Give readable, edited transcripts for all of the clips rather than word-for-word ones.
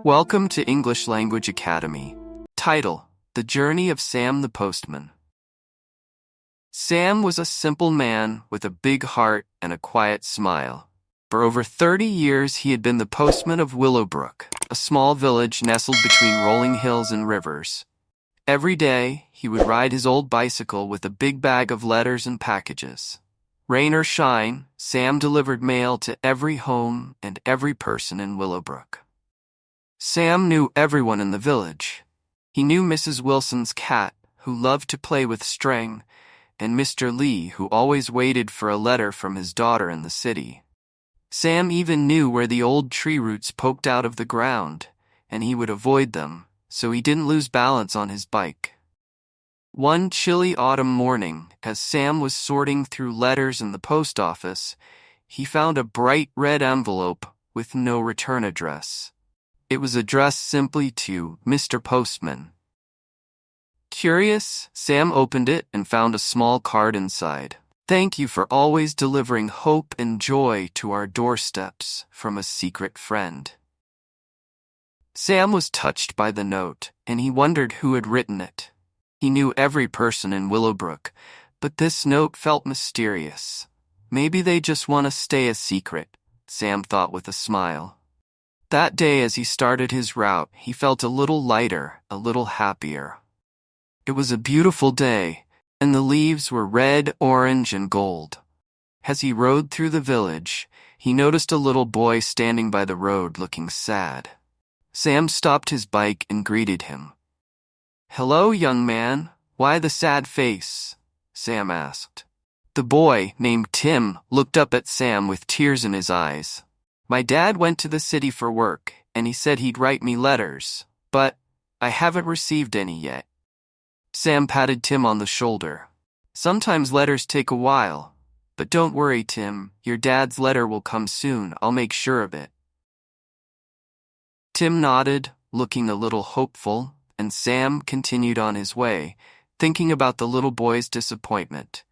Welcome to English Language Academy. Title: The Journey of Sam the Postman. Sam was a simple man with a big heart and a quiet smile. For over 30 years he had been the postman of Willowbrook, a small village nestled between rolling hills and rivers. Every day, he would ride his old bicycle with a big bag of letters and packages. Rain or shine, Sam delivered mail to every home and every person in Willowbrook. Sam knew everyone in the village. He knew Mrs. Wilson's cat, who loved to play with string, and Mr. Lee, who always waited for a letter from his daughter in the city. Sam even knew where the old tree roots poked out of the ground, and he would avoid them, so he didn't lose balance on his bike. One chilly autumn morning, as Sam was sorting through letters in the post office, he found a bright red envelope with no return address. It was addressed simply to Mr. Postman. Curious, Sam opened it and found a small card inside. "Thank you for always delivering hope and joy to our doorsteps from a secret friend." Sam was touched by the note, and he wondered who had written it. He knew every person in Willowbrook, but this note felt mysterious. Maybe they just want to stay a secret, Sam thought with a smile. That day, as he started his route, he felt a little lighter, a little happier. It was a beautiful day, and the leaves were red, orange, and gold. As he rode through the village, he noticed a little boy standing by the road looking sad. Sam stopped his bike and greeted him. "Hello, young man. Why the sad face?" Sam asked. The boy, named Tim, looked up at Sam with tears in his eyes. "My dad went to the city for work, and he said he'd write me letters, but I haven't received any yet." Sam patted Tim on the shoulder. "Sometimes letters take a while, but don't worry, Tim. Your dad's letter will come soon. I'll make sure of it." Tim nodded, looking a little hopeful, and Sam continued on his way, thinking about the little boy's disappointment.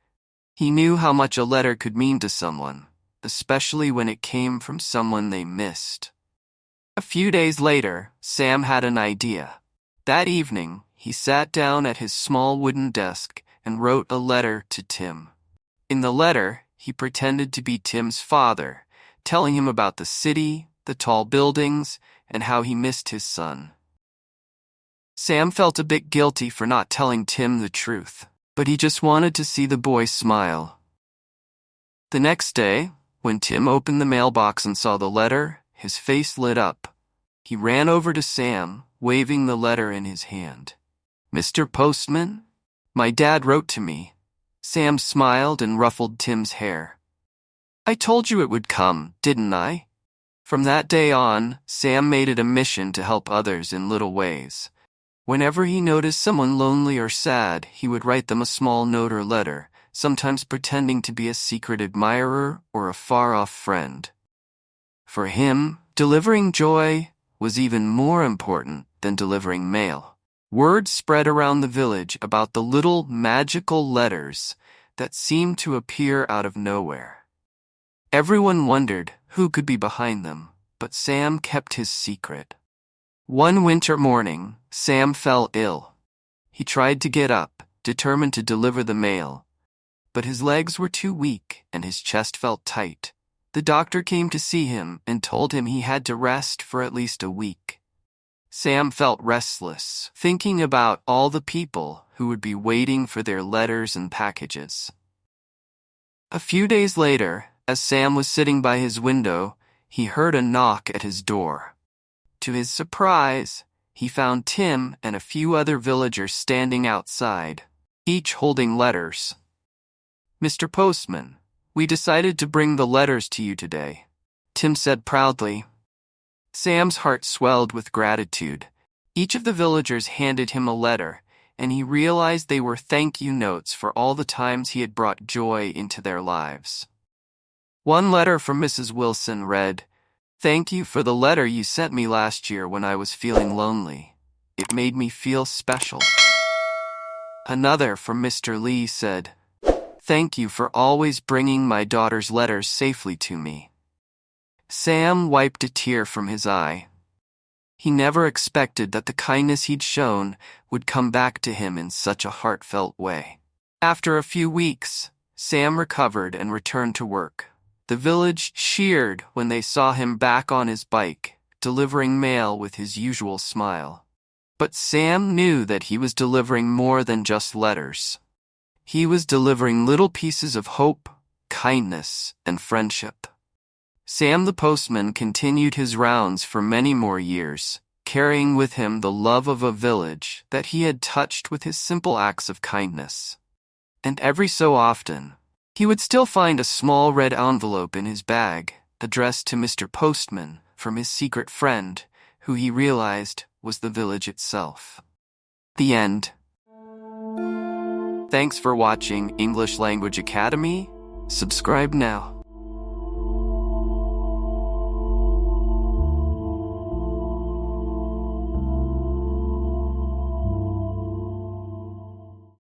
He knew how much a letter could mean to someone, especially when it came from someone they missed. A few days later, Sam had an idea. That evening, he sat down at his small wooden desk and wrote a letter to Tim. In the letter, he pretended to be Tim's father, telling him about the city, the tall buildings, and how he missed his son. Sam felt a bit guilty for not telling Tim the truth, but he just wanted to see the boy smile. The next day, when Tim opened the mailbox and saw the letter, his face lit up. He ran over to Sam, waving the letter in his hand. "Mr. Postman, my dad wrote to me." Sam smiled and ruffled Tim's hair. "I told you it would come, didn't I?" From that day on, Sam made it a mission to help others in little ways. Whenever he noticed someone lonely or sad, he would write them a small note or letter, sometimes pretending to be a secret admirer or a far-off friend. For him, delivering joy was even more important than delivering mail. Word spread around the village about the little magical letters that seemed to appear out of nowhere. Everyone wondered who could be behind them, but Sam kept his secret. One winter morning, Sam fell ill. He tried to get up, determined to deliver the mail, but his legs were too weak and his chest felt tight. The doctor came to see him and told him he had to rest for at least a week. Sam felt restless, thinking about all the people who would be waiting for their letters and packages. A few days later, as Sam was sitting by his window, he heard a knock at his door. To his surprise, he found Tim and a few other villagers standing outside, each holding letters. "Mr. Postman, we decided to bring the letters to you today," Tim said proudly. Sam's heart swelled with gratitude. Each of the villagers handed him a letter, and he realized they were thank-you notes for all the times he had brought joy into their lives. One letter from Mrs. Wilson read, "Thank you for the letter you sent me last year when I was feeling lonely. It made me feel special." Another from Mr. Lee said, "Thank you for always bringing my daughter's letters safely to me." Sam wiped a tear from his eye. He never expected that the kindness he'd shown would come back to him in such a heartfelt way. After a few weeks, Sam recovered and returned to work. The village cheered when they saw him back on his bike, delivering mail with his usual smile. But Sam knew that he was delivering more than just letters. He was delivering little pieces of hope, kindness, and friendship. Sam the postman continued his rounds for many more years, carrying with him the love of a village that he had touched with his simple acts of kindness. And every so often, he would still find a small red envelope in his bag, addressed to Mr. Postman from his secret friend, who he realized was the village itself. The end. Thanks for watching English Language Academy. Subscribe now.